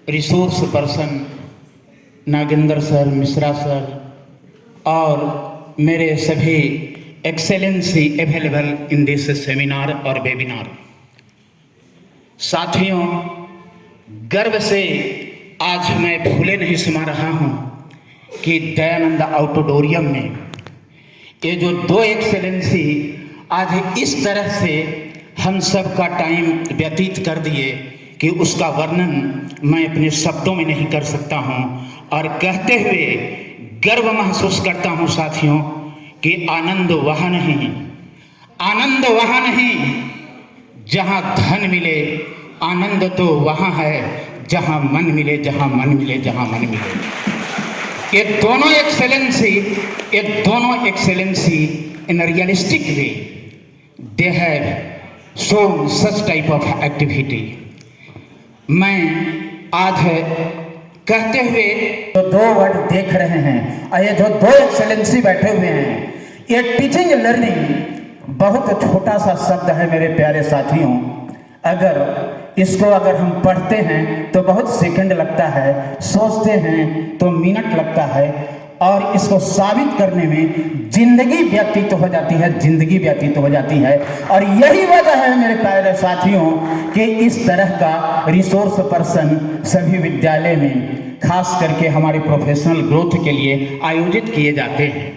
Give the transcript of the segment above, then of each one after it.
Resource person Nagendra sir, Mishra sir और मेरे सभी excellency available in this seminar और वेबिनार। साथियों, गर्व से आज मैं फूले नहीं समा रहा हूँ कि दयानंद ऑडिटोरियम में ये जो दो एक्सेलेंसी आज इस तरह से हम सब का टाइम व्यतीत कर दिए कि उसका वर्णन मैं अपने शब्दों में नहीं कर सकता हूँ। और कहते हुए गर्व महसूस करता हूँ साथियों कि आनंद वहाँ नहीं, आनंद वहाँ नहीं जहाँ धन मिले, आनंद तो वहाँ है जहाँ मन मिले, जहाँ मन मिले, जहाँ मन मिले। ये दोनों excellency in realistic way they have shown such type of activity. मैं आज कहते हुए तो दो वर्ड देख रहे हैं और ये जो दो एक्सेलेंसी बैठे हुए हैं, ये टीचिंग लर्निंग बहुत छोटा सा शब्द है मेरे प्यारे साथियों। अगर हम पढ़ते हैं तो बहुत सेकंड लगता है, सोचते हैं तो मिनट लगता है और इसको साबित करने में जिंदगी व्यतीत हो जाती है, जिंदगी व्यतीत हो जाती है। और यही वजह है मेरे प्यारे साथियों कि इस तरह का रिसोर्स पर्सन सभी विद्यालय में खास करके हमारे प्रोफेशनल ग्रोथ के लिए आयोजित किए जाते हैं।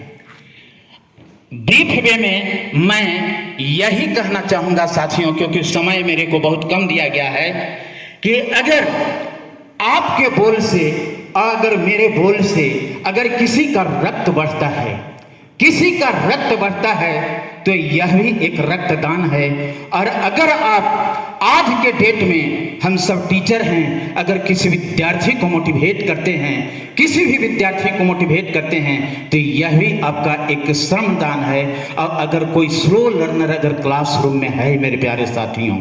ब्रीफ वे में मैं यही कहना चाहूँगा साथियों, क्योंकि समय मेरे को बहुत कम दिया गया है, कि अगर आपके बोल से, अगर मेरे बोल से अगर किसी का रक्त बढ़ता है, किसी का रक्त बढ़ता है, तो यह भी एक रक्तदान है। और अगर आप आज के डेट में हम सब टीचर हैं, अगर किसी विद्यार्थी को मोटिवेट करते हैं, किसी भी विद्यार्थी को मोटिवेट करते हैं, तो यह भी आपका एक श्रमदान है। और अगर कोई स्लो लर्नर अगर क्लासरूम में है मेरे प्यारे साथियों,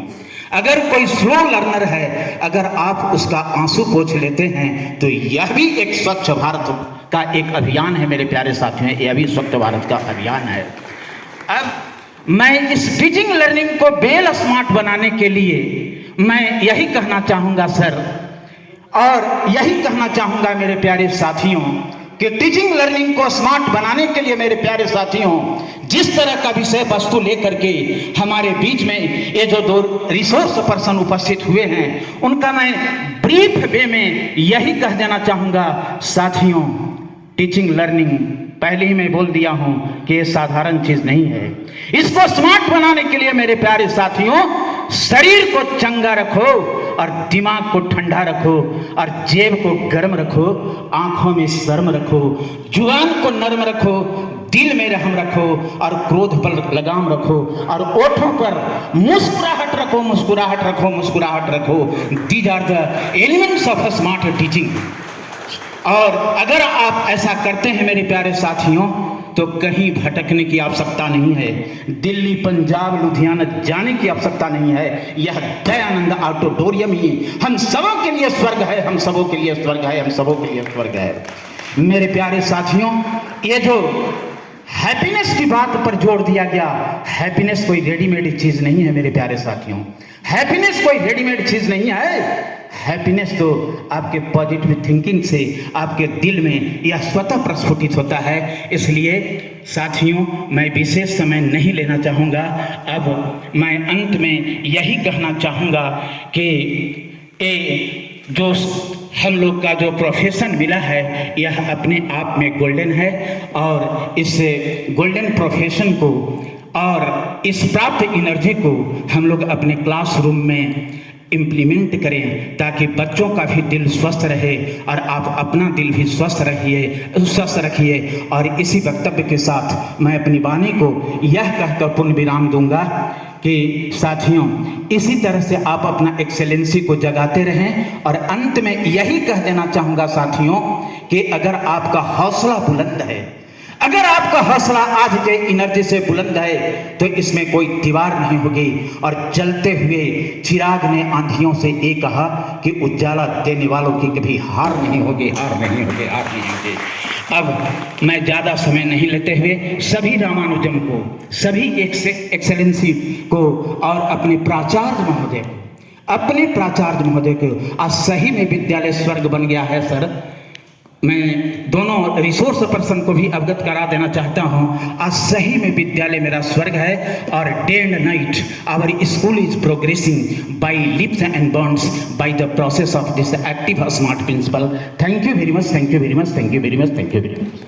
अगर कोई स्लो लर्नर है, अगर आप उसका आंसू पोंछ लेते हैं, तो यह भी एक स्वच्छ भारत का एक अभियान है मेरे प्यारे साथियों। यह भी स्वच्छ भारत का अभियान है। अब मैं इस टीचिंग लर्निंग को बेल स्मार्ट बनाने के लिए मैं यही कहना चाहूँगा सर, और यही कहना चाहूँगा मेरे प्यारे साथियों कि टीचिंग लर्निंग को स्मार्ट बनाने के लिए मेरे प्यारे साथियों, जिस तरह का विषय वस्तु लेकर के हमारे बीच में ये जो दो रिसोर्स पर्सन उपस्थित हुए हैं, उनका मैं ब्रीफ वे में यही कह देना चाहूँगा साथियों, टीचिंग लर्निंग पहले ही मैं बोल दिया हूँ कि ये साधारण चीज़ नहीं है। इसको स्मार्ट बनाने के लिए मेरे प्यारे साथियों, शरीर को चंगा रखो और दिमाग को ठंडा रखो और जेब को गर्म रखो, आंखों में शर्म रखो, जुबान को नर्म रखो, दिल में रहम रखो और क्रोध पर लगाम रखो और ओठों पर मुस्कुराहट रखो, मुस्कुराहट रखो, मुस्कुराहट रखो। These are the elements of a smart teaching. और अगर आप ऐसा करते हैं मेरे प्यारे साथियों, तो कहीं भटकने की आवश्यकता नहीं है, दिल्ली, पंजाब, लुधियाना जाने की आवश्यकता नहीं है। यह दयानंद ऑडिटोरियम ही हम सबों के लिए स्वर्ग है, हम सबों के लिए स्वर्ग है, हम सबों के लिए स्वर्ग है। मेरे प्यारे साथियों, ये जो हैप्पीनेस की बात पर जोर दिया गया, हैप्पीनेस कोई रेडीमेड चीज नहीं है मेरे प्यारे साथियों, हैप्पीनेस कोई रेडीमेड चीज नहीं है। हैप्पीनेस तो आपके पॉजिटिव थिंकिंग से आपके दिल में यह स्वतः प्रस्फुटित होता है। इसलिए साथियों, मैं विशेष समय नहीं लेना चाहूँगा। अब मैं अंत में यही कहना चाहूँगा कि ये जो हम लोग का जो प्रोफेशन मिला है, यह अपने आप में गोल्डन है। और इस गोल्डन प्रोफेशन को और इस प्राप्त एनर्जी को हम लोग अपने क्लासरूम में इम्प्लीमेंट करें, ताकि बच्चों का भी दिल स्वस्थ रहे और आप अपना दिल भी स्वस्थ रखिए। और इसी वक्तव्य के साथ मैं अपनी वाणी को यह कहकर पूर्ण विराम दूंगा कि साथियों, इसी तरह से आप अपना एक्सेलेंसी को जगाते रहें। और अंत में यही कह देना चाहूँगा साथियों कि अगर आपका हौसला बुलंद है, अगर आपका हौसला आज के एनर्जी से बुलंद है, तो इसमें कोई दीवार नहीं होगी। और जलते हुए चिराग ने आंधियों से ये कहा कि उजाला देने वालों की कभी हार नहीं होगी, हार नहीं होगी, हार नहीं होगी। अब मैं ज़्यादा समय नहीं लेते हुए सभी रामानुजम को, सभी एक्सेलेंसी को और अपने प्राचार्य महोदय को अपने प्राचार्य महोदय को, आज सही में विद्यालय स्वर्ग बन गया है सर। मैं दोनों रिसोर्स पर्सन को भी अवगत करा देना चाहता हूं, आज सही में विद्यालय मेरा स्वर्ग है। और day and night our school is progressing by leaps and bounds by the process of this active smart principal. Thank you very much, thank you very much, thank you very much, thank you very much.